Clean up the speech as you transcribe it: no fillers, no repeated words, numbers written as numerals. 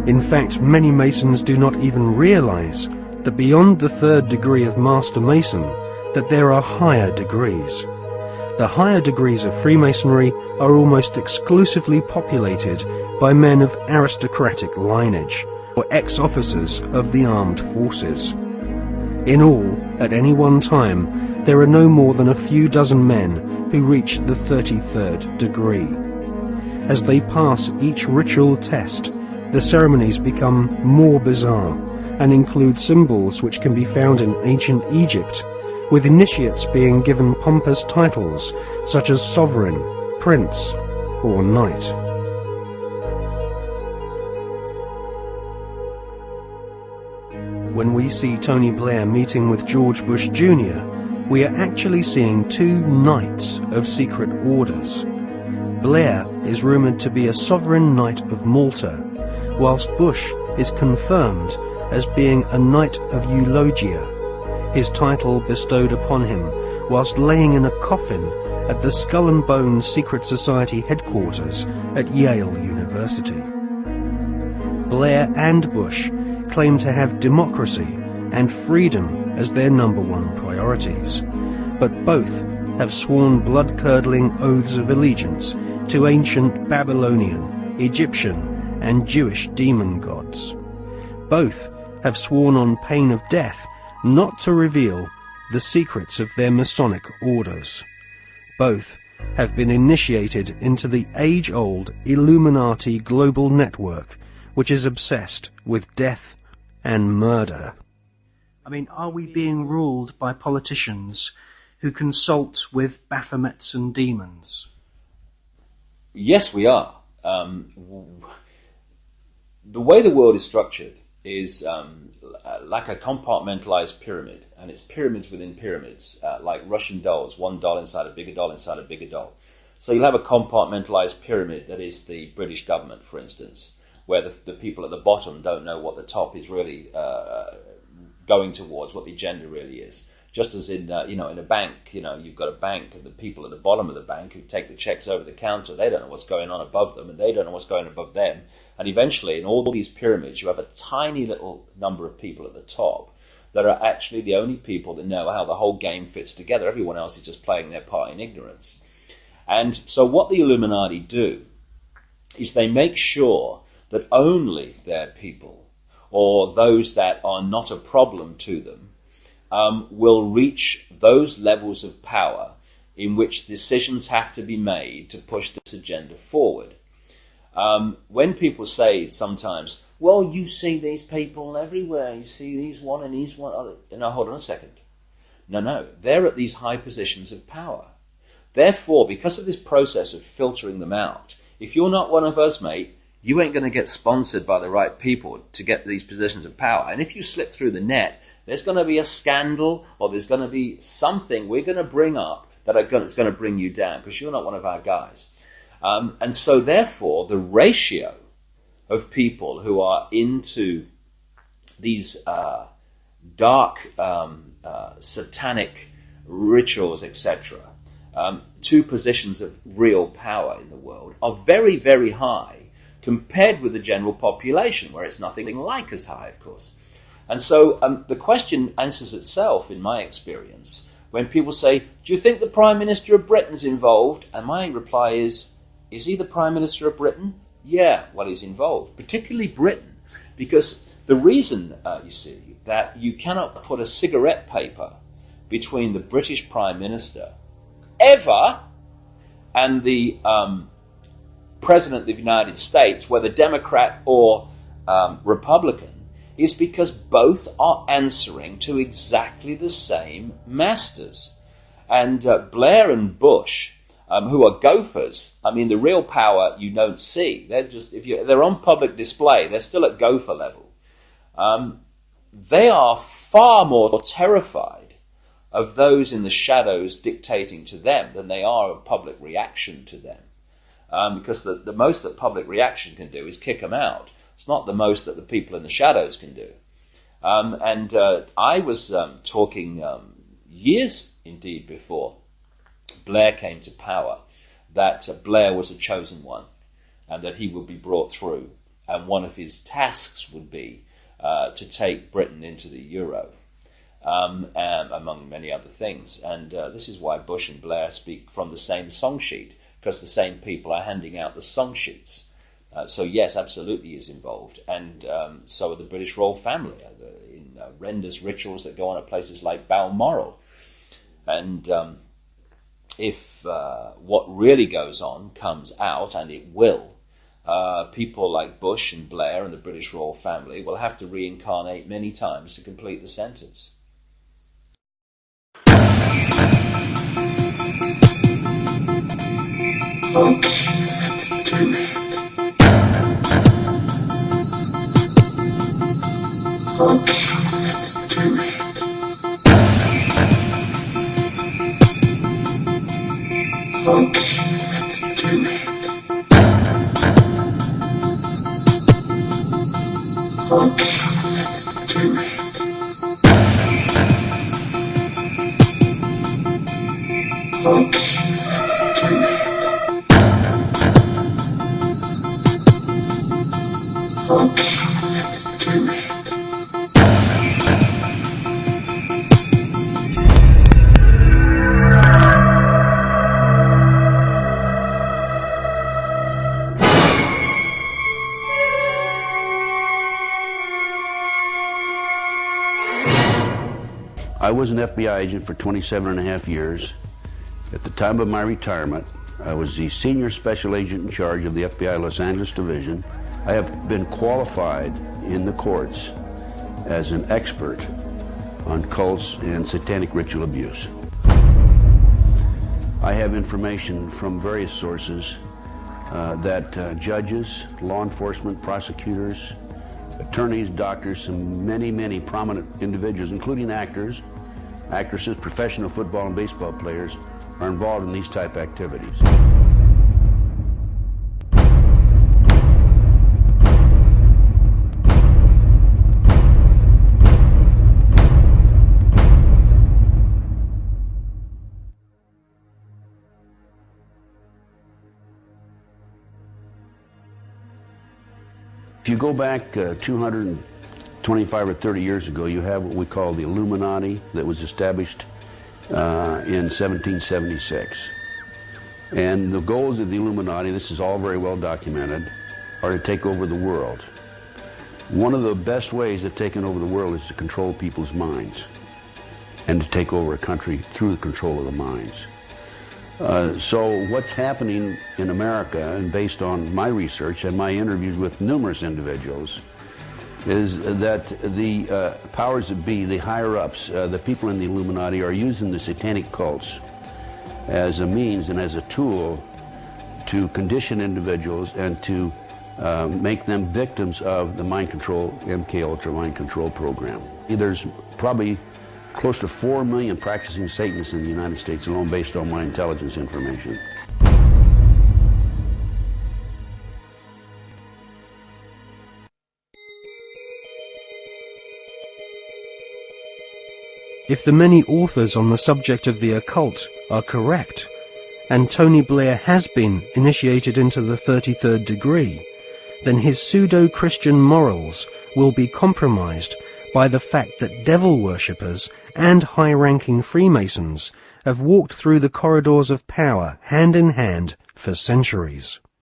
In fact, many Masons do not even realize that beyond the third degree of Master Mason, that there are higher degrees. The higher degrees of Freemasonry are almost exclusively populated by men of aristocratic lineage, or ex-officers of the armed forces. In all, at any one time, there are no more than a few dozen men who reach the 33rd degree. As they pass each ritual test, the ceremonies become more bizarre and include symbols which can be found in ancient Egypt, with initiates being given pompous titles such as sovereign, prince, or knight. When we see Tony Blair meeting with George Bush Jr., we are actually seeing two knights of secret orders. Blair is rumoured to be a sovereign knight of Malta, whilst Bush is confirmed as being a knight of Eulogia, his title bestowed upon him whilst laying in a coffin at the Skull and Bones Secret Society headquarters at Yale University. Blair and Bush claim to have democracy and freedom as their #1 priorities, but both have sworn blood-curdling oaths of allegiance to ancient Babylonian, Egyptian, and Jewish demon gods. Both have sworn on pain of death not to reveal the secrets of their Masonic orders. Both have been initiated into the age-old Illuminati global network, which is obsessed with death and murder. I mean, are we being ruled by politicians who consult with Baphomets and demons? Yes, we are. The way the world is structured is like a compartmentalized pyramid, and it's pyramids within pyramids, like Russian dolls, one doll inside a bigger doll inside a bigger doll. So you'll have a compartmentalized pyramid that is the British government, for instance, where the people at the bottom don't know what the top is really going towards, what the agenda really is. Just as in in a bank, you've got a bank, and the people at the bottom of the bank who take the checks over the counter, they don't know what's going on above them, and they don't know what's going above them. And eventually, in all these pyramids, you have a tiny little number of people at the top that are actually the only people that know how the whole game fits together. Everyone else is just playing their part in ignorance. And so what the Illuminati do is they make sure that only their people, or those that are not a problem to them, will reach those levels of power in which decisions have to be made to push this agenda forward. When people say sometimes, well, you see these people everywhere, you see these one and these one other. No, hold on a second. No, they're at these high positions of power. Therefore, because of this process of filtering them out, if you're not one of us, mate, you ain't going to get sponsored by the right people to get these positions of power. And if you slip through the net, there's going to be a scandal, or there's going to be something we're going to bring up that's going to bring you down because you're not one of our guys. And so therefore, the ratio of people who are into these dark satanic rituals, etc., to positions of real power in the world are very, very high compared with the general population, where it's nothing like as high, of course. And so the question answers itself, in my experience, when people say, do you think the Prime Minister of Britain's involved? And my reply is he the Prime Minister of Britain? Yeah, well, he's involved, particularly Britain, because the reason, you see, that you cannot put a cigarette paper between the British Prime Minister ever and the President of the United States, whether Democrat or Republican, is because both are answering to exactly the same masters. And Blair and Bush, who are gophers, I mean, the real power you don't see. They're just, they're on public display, they're still at gopher level. They are far more terrified of those in the shadows dictating to them than they are of public reaction to them. Because the most that public reaction can do is kick them out. It's not the most that the people in the shadows can do. I was talking years indeed before Blair came to power that Blair was a chosen one and that he would be brought through. and one of his tasks would be to take Britain into the euro, among many other things. And this is why Bush and Blair speak from the same song sheet, because the same people are handing out the song sheets. So yes, absolutely he is involved, and so are the British royal family in horrendous rituals that go on at places like Balmoral. And if what really goes on comes out, and it will, people like Bush and Blair and the British royal family will have to reincarnate many times to complete the sentence. Okay, let's do it. Okay, let's do it. Okay, let's do it. Okay, let's do it. Okay, let's do it. Okay, let's do it. I was an FBI agent for 27.5 years. At the time of my retirement, I was the senior special agent in charge of the FBI Los Angeles Division. I have been qualified in the courts as an expert on cults and satanic ritual abuse. I have information from various sources that judges, law enforcement, prosecutors, attorneys, doctors, and many prominent individuals, including actors, actresses, professional football and baseball players, are involved in these type activities. If you go back 225 or 30 years ago, you have what we call the Illuminati that was established in 1776. And the goals of the Illuminati, this is all very well documented, are to take over the world. One of the best ways of taking over the world is to control people's minds and to take over a country through the control of the minds. So what's happening in America, and based on my research and my interviews with numerous individuals, is that the powers that be, the higher-ups, the people in the Illuminati, are using the satanic cults as a means and as a tool to condition individuals and to make them victims of the mind control, MK Ultra mind control program. There's probably close to 4 million practicing Satanists in the United States alone, based on my intelligence information. If the many authors on the subject of the occult are correct, and Tony Blair has been initiated into the 33rd degree, then his pseudo-Christian morals will be compromised by the fact that devil worshippers and high-ranking Freemasons have walked through the corridors of power hand in hand for centuries.